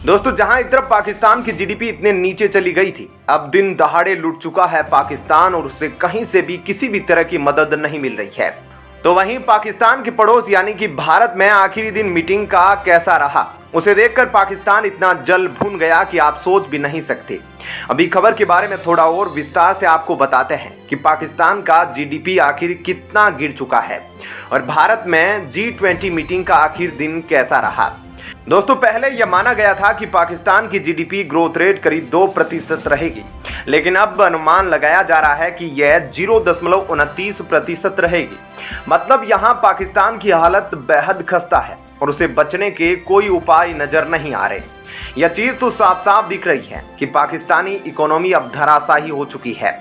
दोस्तों, जहां एक तरफ पाकिस्तान की जीडीपी इतने नीचे चली गई थी, अब दिन दहाड़े लुट चुका है पाकिस्तान और उससे कहीं से भी किसी भी तरह की मदद नहीं मिल रही है। तो वहीं पाकिस्तान के पड़ोस यानी कि भारत में आखिरी दिन मीटिंग का कैसा रहा, उसे देखकर पाकिस्तान इतना जल भुन गया कि आप सोच भी नहीं सकते। अभी खबर के बारे में थोड़ा और विस्तार से आपको बताते हैं कि पाकिस्तान का जीडीपी आखिर कितना गिर चुका है और भारत में G20 मीटिंग का आखिर दिन कैसा रहा। दोस्तों, पहले यह माना गया था कि पाकिस्तान की जीडीपी ग्रोथ रेट करीब 2% रहेगी, लेकिन अब अनुमान लगाया जा रहा है कि यह 0.29% रहेगी। मतलब यहाँ पाकिस्तान की हालत बेहद खस्ता है और उसे बचने के कोई उपाय नजर नहीं आ रहे। यह चीज तो साफ साफ दिख रही है कि पाकिस्तानी इकोनॉमी अब धराशायी हो चुकी है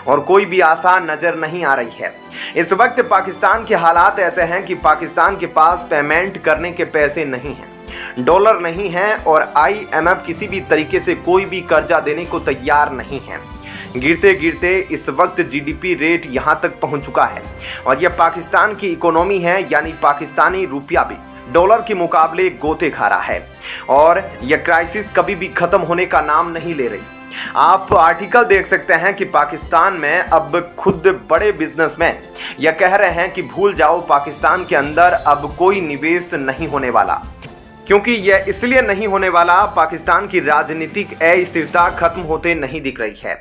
और कोई भी आशा नजर नहीं आ रही है। इस वक्त पाकिस्तान के हालात ऐसे हैं कि पाकिस्तान के पास पेमेंट करने के पैसे नहीं हैं, डॉलर नहीं है और IMF किसी भी तरीके से कोई भी कर्जा देने को तैयार नहीं है। गिरते गिरते इस वक्त जीडीपी रेट यहां तक पहुंच चुका है और यह पाकिस्तान की इकोनॉमी है, यानी पाकिस्तानी रुपया भी डॉलर के मुकाबले गोते खा रहा है और यह क्राइसिस कभी भी खत्म होने का नाम नहीं ले रही। आप आर्टिकल देख सकते हैं कि पाकिस्तान में अब खुद बड़े बिजनेसमैन यह कह रहे हैं कि भूल जाओ, पाकिस्तान के अंदर अब कोई निवेश नहीं होने वाला। क्योंकि यह इसलिए नहीं होने वाला, पाकिस्तान की राजनीतिक अस्थिरता खत्म होते नहीं दिख रही है।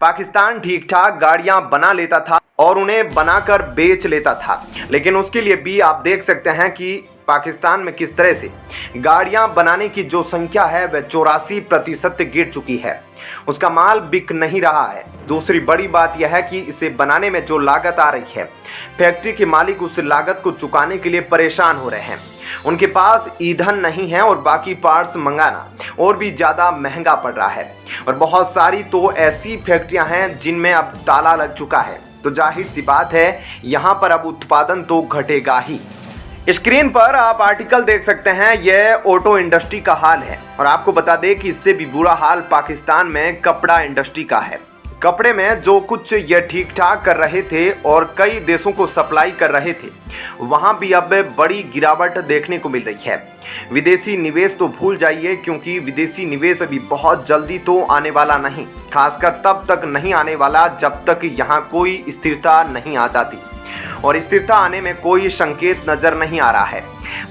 पाकिस्तान ठीक ठाक गाड़ियां बना लेता था और उन्हें बनाकर बेच लेता था, लेकिन उसके लिए भी आप देख सकते हैं कि पाकिस्तान में किस तरह से गाड़ियां बनाने की जो संख्या है वह 84% गिर चुकी है। उसका माल बिक नहीं रहा है। दूसरी बड़ी बात यह है कि इसे बनाने में जो लागत आ रही है, फैक्ट्री के मालिक उस लागत को चुकाने के लिए परेशान हो रहे हैं। उनके पास ईंधन नहीं है और बाकी पार्ट्स मंगाना और भी ज़्यादा महंगा पड़ रहा है और बहुत सारी तो ऐसी फैक्ट्रियां हैं जिनमें अब ताला लग चुका है। तो जाहिर सी बात है, यहाँ पर अब उत्पादन तो घटेगा ही। स्क्रीन पर आप आर्टिकल देख सकते हैं, यह ऑटो इंडस्ट्री का हाल है और आपको बता दें कि इससे भी बुरा हाल पाकिस्तान में कपड़ा इंडस्ट्री का है। कपड़े में जो कुछ ये ठीक ठाक कर रहे थे और कई देशों को सप्लाई कर रहे थे, वहां भी अब बड़ी गिरावट देखने को मिल रही है। विदेशी निवेश तो भूल जाइए, क्योंकि विदेशी निवेश अभी बहुत जल्दी तो आने वाला नहीं, खासकर तब तक नहीं आने वाला जब तक यहाँ कोई स्थिरता नहीं आ जाती और स्थिरता आने में कोई संकेत नजर नहीं आ रहा है।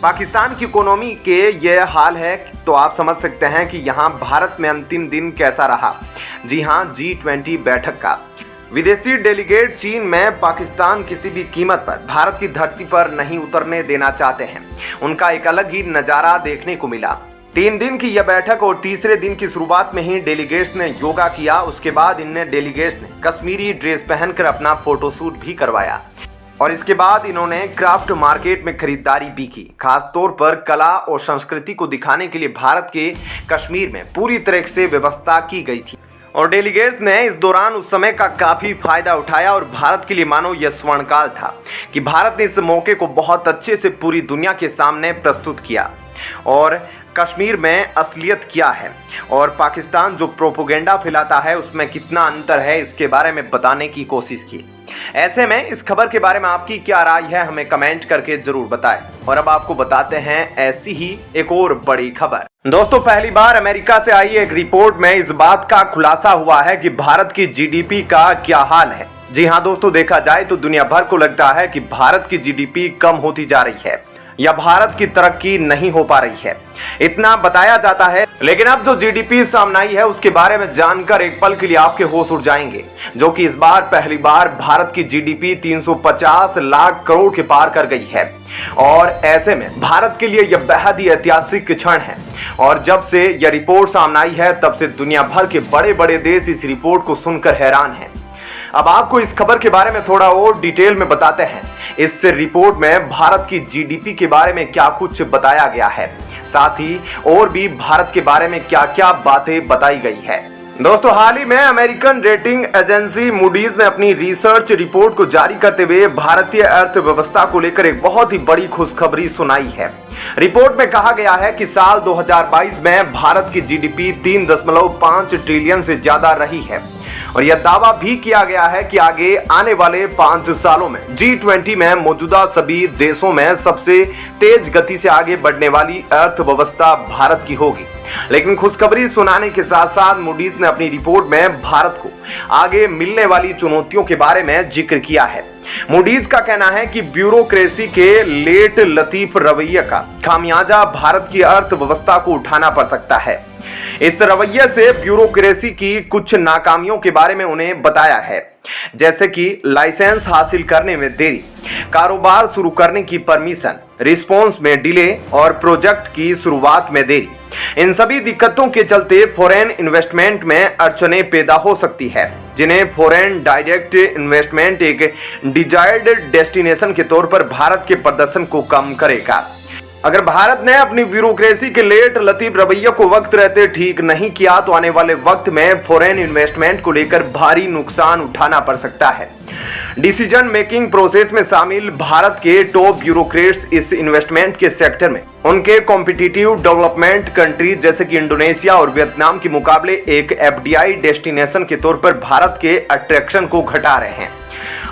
पाकिस्तान की इकोनॉमी के यह हाल है तो आप समझ सकते हैं कि यहाँ भारत में अंतिम दिन कैसा रहा। जी हाँ, G20 बैठक का विदेशी डेलीगेट चीन में पाकिस्तान किसी भी कीमत पर भारत की धरती पर नहीं उतरने देना चाहते हैं। उनका एक अलग ही नज़ारा देखने को मिला। 3 दिन की यह बैठक और तीसरे दिन की शुरुआत में ही डेलीगेट्स ने योगा किया। उसके बाद इन डेलीगेट्स ने कश्मीरी ड्रेस पहनकर अपना फोटोशूट भी करवाया और इसके बाद इन्होंने क्राफ्ट मार्केट में खरीदारी भी की। खासतौर पर कला और संस्कृति को दिखाने के लिए भारत के कश्मीर में पूरी तरह से व्यवस्था की गई थी और डेलीगेट्स ने इस दौरान उस समय का काफ़ी फायदा उठाया और भारत के लिए मानो यह स्वर्णकाल था कि भारत ने इस मौके को बहुत अच्छे से पूरी दुनिया के सामने प्रस्तुत किया और कश्मीर में असलियत क्या है और पाकिस्तान जो प्रोपोगेंडा फैलाता है उसमें कितना अंतर है, इसके बारे में बताने की कोशिश की। ऐसे में इस खबर के बारे में आपकी क्या राय है, हमें कमेंट करके जरूर बताएं। और अब आपको बताते हैं ऐसी ही एक और बड़ी खबर। दोस्तों, पहली बार अमेरिका से आई एक रिपोर्ट में इस बात का खुलासा हुआ है कि भारत की जीडीपी का क्या हाल है। जी हाँ दोस्तों, देखा जाए तो दुनिया भर को लगता है कि भारत की जीडीपी कम होती जा रही है या भारत की तरक्की नहीं हो पा रही है, इतना बताया जाता है। लेकिन अब जो जीडीपी सामने आई है उसके बारे में जानकर एक पल के लिए आपके होश उड़ जाएंगे, जो कि इस बार पहली बार भारत की जीडीपी 350 लाख करोड़ के पार कर गई है और ऐसे में भारत के लिए यह बेहद ही ऐतिहासिक क्षण है। और जब से यह रिपोर्ट सामने आई है तब से दुनिया भर के बड़े बड़े देश इस रिपोर्ट को सुनकर हैरान हैं। अब आपको इस खबर के बारे में थोड़ा और डिटेल में बताते हैं। इस रिपोर्ट में भारत की जीडीपी के बारे में क्या कुछ बताया गया है, साथ ही और भी भारत के बारे में क्या क्या बातें बताई गई है। दोस्तों, हाल ही में अमेरिकन रेटिंग एजेंसी मूडीज ने अपनी रिसर्च रिपोर्ट को जारी करते हुए भारतीय अर्थव्यवस्था को लेकर एक बहुत ही बड़ी खुशखबरी सुनाई है। रिपोर्ट में कहा गया है कि साल 2022 में भारत की जीडीपी 3.5 ट्रिलियन से ज्यादा रही है और यह दावा भी किया गया है कि आगे आने वाले 5 सालों में G20 में मौजूदा सभी देशों में सबसे तेज गति से आगे बढ़ने वाली अर्थव्यवस्था भारत की होगी। लेकिन खुशखबरी सुनाने के साथ साथ मूडीज ने अपनी रिपोर्ट में भारत को आगे मिलने वाली चुनौतियों के बारे में जिक्र किया है। मूडीज का कहना है कि ब्यूरोक्रेसी के लेट लतीफ रवैये का खामियाजा भारत की अर्थव्यवस्था को उठाना पड़ सकता है। इस रवैये से ब्यूरोक्रेसी की कुछ नाकामियों के बारे में उन्हें बताया है, जैसे कि लाइसेंस हासिल करने में देरी, कारोबार शुरू करने की परमिशन, रिस्पॉन्स में डिले और प्रोजेक्ट की शुरुआत में देरी। इन सभी दिक्कतों के चलते फॉरेन इन्वेस्टमेंट में अड़चनें पैदा हो सकती है, जिन्हें फॉरेन डायरेक्ट इन्वेस्टमेंट एक डिजायर्ड डेस्टिनेशन के तौर पर भारत के प्रदर्शन को कम करेगा। अगर भारत ने अपनी ब्यूरोक्रेसी के लेट लतीफ रवैये को वक्त रहते ठीक नहीं किया तो आने वाले वक्त में फॉरेन इन्वेस्टमेंट को लेकर भारी नुकसान उठाना पड़ सकता है। डिसीजन मेकिंग प्रोसेस में शामिल भारत के टॉप ब्यूरोक्रेट्स इस इन्वेस्टमेंट के सेक्टर में उनके कॉम्पिटिटिव डेवलपमेंट कंट्री जैसे कि इंडोनेशिया और वियतनाम के मुकाबले एक FDI डेस्टिनेशन के तौर पर भारत के अट्रैक्शन को घटा रहे हैं।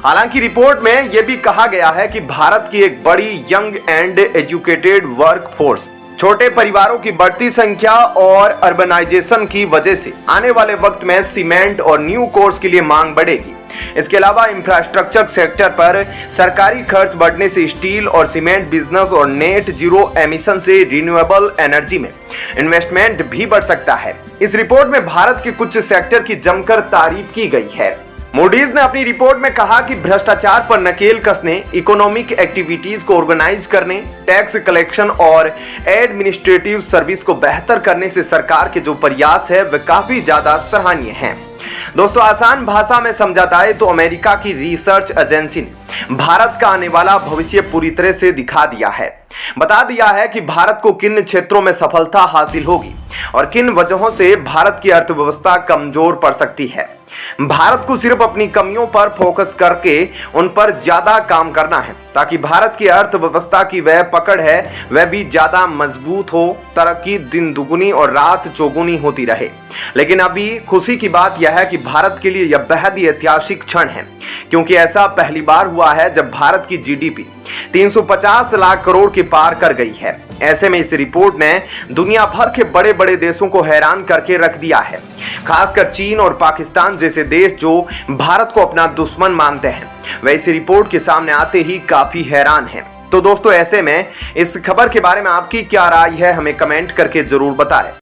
हालांकि रिपोर्ट में यह भी कहा गया है कि भारत की एक बड़ी young and educated work force, छोटे परिवारों की बढ़ती संख्या और अर्बनाइजेशन की वजह से आने वाले वक्त में सीमेंट और न्यू कोर्स के लिए मांग बढ़ेगी। इसके अलावा इंफ्रास्ट्रक्चर सेक्टर पर सरकारी खर्च बढ़ने से स्टील और सीमेंट बिजनेस और नेट जीरो एमिशन से रिन्यूएबल एनर्जी में इन्वेस्टमेंट भी बढ़ सकता है। इस रिपोर्ट में भारत के कुछ सेक्टर की जमकर तारीफ की गई है। मूडीज ने अपनी रिपोर्ट में कहा कि भ्रष्टाचार पर नकेल कसने, इकोनॉमिक एक्टिविटीज को ऑर्गेनाइज करने, टैक्स कलेक्शन और एडमिनिस्ट्रेटिव सर्विस को बेहतर करने से सरकार के जो प्रयास है वे काफी ज्यादा सराहनीय हैं। दोस्तों, आसान भाषा में समझा जाए तो अमेरिका की रिसर्च एजेंसी ने भारत का आने वाला भविष्य पूरी तरह से दिखा दिया है, बता दिया है कि भारत को किन क्षेत्रों में सफलता हासिल होगी और किन वजहों से भारत की अर्थव्यवस्था कमजोर पड़ सकती है। भारत को सिर्फ अपनी कमियों पर फोकस करके उन पर ज्यादा काम करना है ताकि भारत की अर्थव्यवस्था की वह पकड़ है वह भी ज्यादा मजबूत हो, तरक्की दिन दुगुनी और रात चौगुनी होती रहे। लेकिन अभी खुशी की बात यह है कि भारत के लिए यह बेहद ही ऐतिहासिक क्षण है, क्योंकि ऐसा पहली बार हुआ है जब भारत की GDP 350 लाख करोड़ के पार कर गई है। ऐसे में इस रिपोर्ट ने दुनिया भर के बड़े बड़े देशों को हैरान करके रख दिया है, खासकर चीन और पाकिस्तान जैसे देश जो भारत को अपना दुश्मन मानते हैं, वह इस रिपोर्ट के सामने आते ही काफी हैरान हैं। तो दोस्तों, ऐसे में इस खबर के बारे में आपकी क्या राय है, हमें कमेंट करके जरूर बताएं।